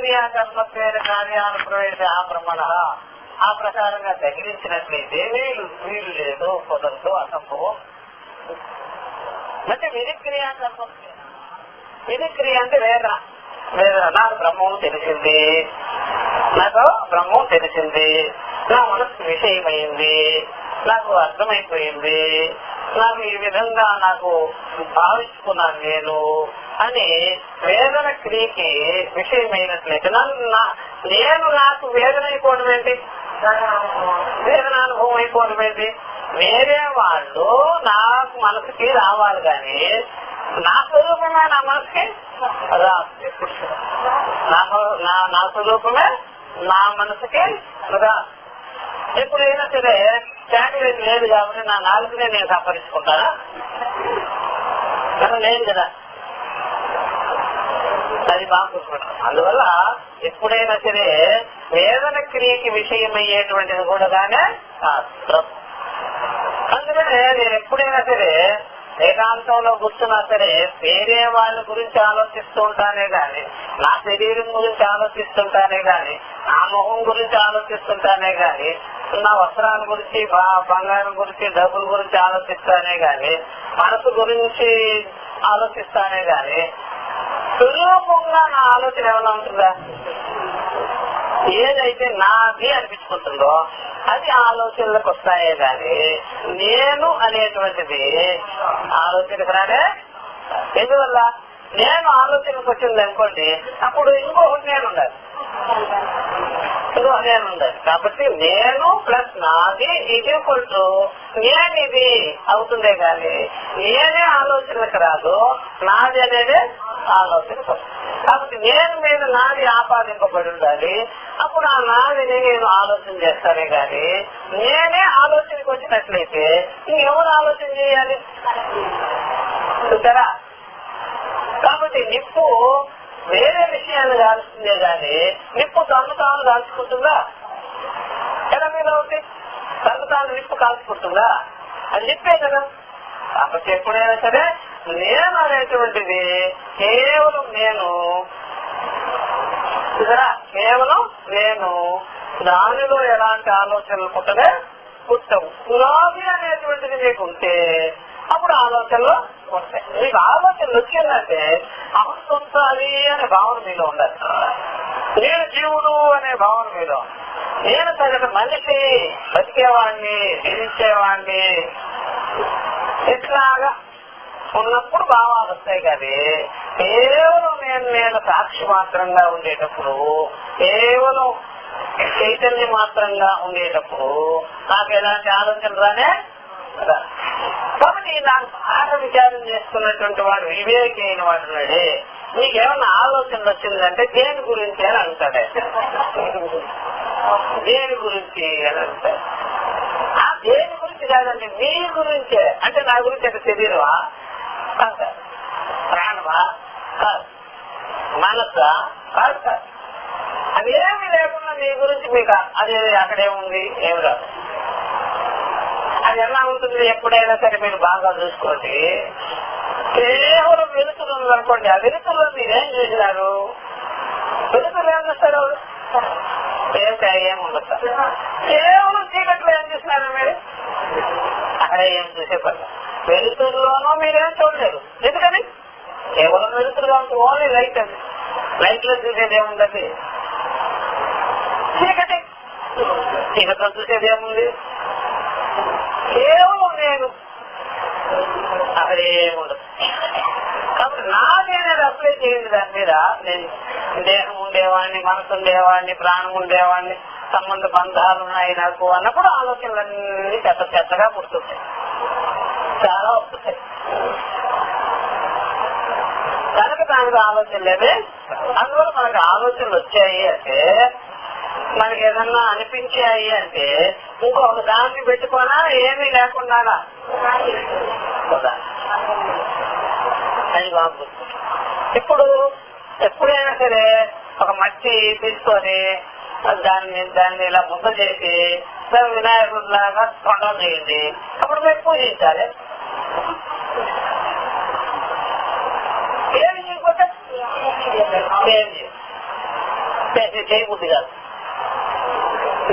క్రియాకర్మత్వేన కార్యానుప్రవేశ ఆ బ్రహ్మణ ఆ ప్రకారంగా తగిలించినట్లయితే వీలు లేదు, కుదరదు, అసంభవం. అంటే విధిక్రియాకర్మత్వేన, విధిక్రియ అంటే వేదన. నాకు బ్రహ్మం తెలిసింది, నాకు బ్రహ్మం తెలిసింది, నా మనసు విషయమైంది, నాకు అర్థమైపోయింది, నాకు ఈ విధంగా నాకు భావించుకున్నాను నేను అని వేదన క్రియకి విషయమైనట్లయితే నేను నాకు వేదన అయిపోవడం ఏంటి, వేదన అనుభవం అయిపోవడం ఏంటి? వేరే వాళ్ళు నాకు మనసుకి రావాలి కానీ నా స్వరూపమే నా మనసుకి రాదు. నా స్వరూపమే నా మనసుకి రాదు. ఎప్పుడైనా సరే చాక్లెట్ లేదు కాబట్టి నా నాలుగునే నేను సంపరించుకుంటానా? లేదు కదా. అది బాగా చూసుకుంటాం. అందువల్ల ఎప్పుడైనా సరే వేదన క్రియకి విషయమయ్యేటువంటిది కూడా కానీ అందుకనే నేను ఎప్పుడైనా సరే ఏకాంతంలో కూర్చున్నా సరే వేరే వాళ్ళ గురించి ఆలోచిస్తూ ఉంటానే గాని, నా శరీరం గురించి ఆలోచిస్తుంటానే గాని, నా మొహం గురించి ఆలోచిస్తుంటానే గాని, నా వస్త్రాల గురించి, బంగారం గురించి, డబ్బుల గురించి ఆలోచిస్తానే గాని, మనసు గురించి ఆలోచిస్తానే గాని, సులభంగా నా ఆలోచన ఏమైనా ఉంటుందా? ఏదైతే నాది అనిపించుకుంటుందో అది ఆలోచనలకు వస్తాయే గాని నేను అనేటువంటిది ఆలోచనకు రానే. ఎందువల్ల నేను ఆలోచనకు వచ్చింది అనుకోండి, అప్పుడు ఇంకొకటి నేను ఉండాలి, కాబట్టి నేను ప్లస్ నాది ఈక్వల్ టు నేను ఇది అవుతుందే గాని నేనే ఆలోచనకు రాదు, నాది అనేది ఆలోచనకు వస్తుంది. కాబట్టి నేను మీద నాది ఆపాదింపబడి ఉండాలి. అప్పుడు ఆ నాదిని నేను ఆలోచన చేస్తానే గాని నేనే ఆలోచనకు వచ్చినట్లయితే ఇంకెవరు ఆలోచన చేయాలి? చూసారా? కాబట్టి నిప్పు వేరే విషయాన్ని కాల్చుతుందే గాని నిప్పు తను తాను కాల్చుకుంటుందా? ఎలా మీద ఒకటి తను తాను నిప్పు కాల్చుకుంటుందా? అది నిప్పే కదా. కాబట్టి ఎప్పుడైనా సరే నేను అనేటువంటిది కేవలం నేను, కేవలం నేను, దానిలో ఎలాంటి ఆలోచనలు పుట్టలే పుట్టవు. పురాది అనేటువంటిది మీకు ఉంటే అప్పుడు ఆలోచనలు వస్తాయి. మీకు ఆలోచనలు వచ్చిందంటే అహం పొందాలి అనే భావన మీలో ఉండాలి. నేను జీవుడు అనే భావన మీలో, నేను సగటు మనిషి, బతికేవాడిని, జీవించేవాడిని ఇట్లాగా ఉన్నప్పుడు భావాలు వస్తాయి. కానీ కేవలం నేను సాక్షి మాత్రంగా ఉండేటప్పుడు, కేవలం చైతన్య మాత్రంగా ఉండేటప్పుడు నాకు ఎలాంటి ఆలోచన రానే. కాబట్టి నాకు బాగా విచారం చేసుకున్నటువంటి వాడు వివేకి అయిన వాడు ఉన్నాడే, నీకేమన్నా ఆలోచనలు వచ్చిందంటే దేని గురించి అని అంటాడే. దేని గురించి అని అంటాడు. ఆ దేని గురించి కాదండి, నీ గురించే. అంటే నా గురించి అంటే శరీరమా, ప్రాణమా, మనసా, అదేమి లేకుండా నీ గురించి మీకు అది అక్కడేముంది ఏమి రాదు. అది ఎలా ఉంటుంది? ఎప్పుడైనా సరే మీరు బాగా చూసుకోండి, కేవలం వెలుతురు ఉందనుకోండి, ఆ వెలుతురులో మీరేం చేసినారు? వెలుతురు ఏం చేస్తారు? ఏముండదు. కేవలం చీకట్లో ఏం చేసినారు మీరు? అక్కడ ఏం చూసే పని. వెలుతురులోనూ మీరేం చూడలేరు. ఎందుకని? కేవలం వెలుతురుగా ఉంటుంది. ఓన్లీ లైట్ అండి. లైట్ లో చూసేది ఏముందండి? చీకటి. చీకట్లో చూసేది ఏముంది? కేవలం నేను, అక్కడ ఏముండదు. కాబట్టి నాదేనేది అప్లై చేయండి దాని మీద. నేను దేహం ఉండేవాడిని, మనసు ఉండేవాడిని, ప్రాణం ఉండేవాడిని, సంబంధ బంధాలు ఉన్నాయి నాకు అన్నప్పుడు ఆలోచనలన్నీ చెత్తగా పుడుతుంటాయి, చాలా వస్తుంటాయి. కనుక దానికి ఆలోచన లేదే. అందువల్ల మనకు ఆలోచనలు వచ్చాయి అంటే, మనకి ఏదన్నా అనిపించాయి అంటే ఇంకొక దాన్ని పెట్టుకోనా, ఏమీ లేకుండా అది బాబు. ఇప్పుడు ఎప్పుడైనా సరే ఒక మట్టి తీసుకొని దాన్ని ఇలా ముద్ద చేసి వినాయకుడు లాగా కొండ చేయండి, అప్పుడు మీరు పూజించాలి. ఏమి చేయకపోతే చేయబుద్ధి కాదు,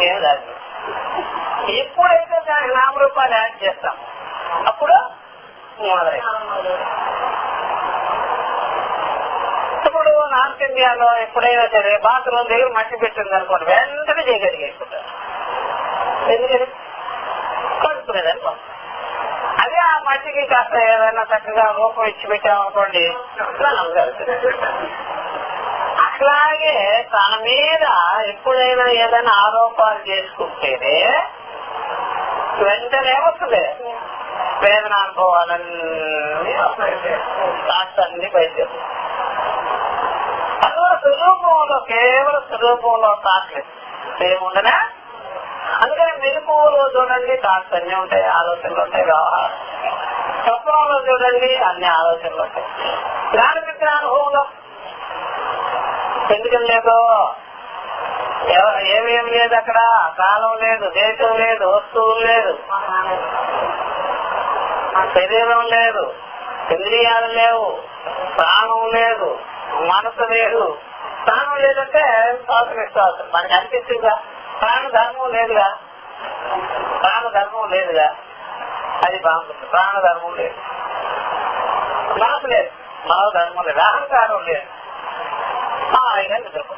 ఏం కాదు. ఎప్పుడైతే దానికి నామరూపాలు యాడ్ చేస్తాం అప్పుడు మొదలై. ఇప్పుడు నార్త్ ఇండియాలో ఎప్పుడైనా సరే బాత్రూమ్ దగ్గర మట్టి పెట్టింది అనుకోండి, వెంటనే చేయగలిగేసుకుంటారు. ఎందుకని కడుక్కునేదనుకో. అదే ఆ మట్టికి కాస్త ఏదైనా చక్కగా రూపం ఇచ్చి పెట్టామనుకోండి స్నానం జరుగుతుంది. అట్లాగే తన మీద ఎప్పుడైనా ఏదైనా ఆరోపాలు చేసుకుంటేనే వెంటనే వస్తుంది వేదన అనుభవాలన్నీ అన్ని బయట. అందులో స్వరూపంలో కేవలం స్వరూపంలో తాట్లేదు ఏముండనా. అందుకని మెలుపులో చూడండి థాట్స్ అన్ని ఉంటాయి, ఆలోచనలు ఉంటాయి. స్వప్నంలో చూడండి అన్ని ఆలోచనలు ఉంటాయి. జ్ఞాన విజ్ఞాన అనుభవంలో ఎందుకని లేదు, ఏమేమి లేదు అక్కడ. కాలం లేదు, దేశం లేదు, వస్తువులు లేదు, శరీరం లేదు, ఇంద్రియాలు లేవు, ప్రాణం లేదు, మనసు లేదు. ప్రాణం లేదంటే శ్వాసం విశ్వాసం మనకి అనిపిస్తుందిగా. ప్రాణధర్మం లేదుగా, ప్రాణధర్మం లేదుగా, అది బాగుంటుంది. ప్రాణధర్మం లేదు, మనసు లేదు, మనోధర్మం లేదు, అహంకారం లేదు. నిద్రపో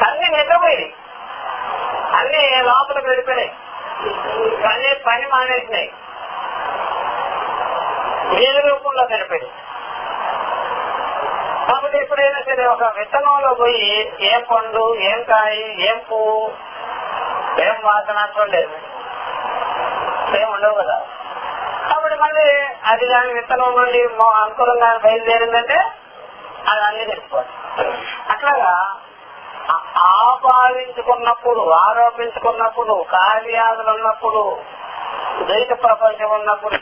అన్ని నిద్రపోయి అన్ని లోపలికి వెళ్ళిపోయినాయి, అన్ని పని మానేసినాయి, వీళ్ళ రూపంలో కనిపోయి. కాబట్టి ఎప్పుడైనా సరే ఒక విత్తనంలో పోయి ఏం పండు, ఏం కాయ, ఏం పువ్వు, ఏం వాసన చూడలేదు, ఏం ఉండవు కదా. కాబట్టి మళ్ళీ అది దాని విత్తనం నుండి అనుకూలంగా బయలుదేరిందంటే అది అన్ని తెలుసుకోవాలి. అట్లాగా ఆపాదించుకున్నప్పుడు, ఆరోపించుకున్నప్పుడు, కార్యాలు ఉన్నప్పుడు, ద్వైత ప్రపంచం ఉన్నప్పుడు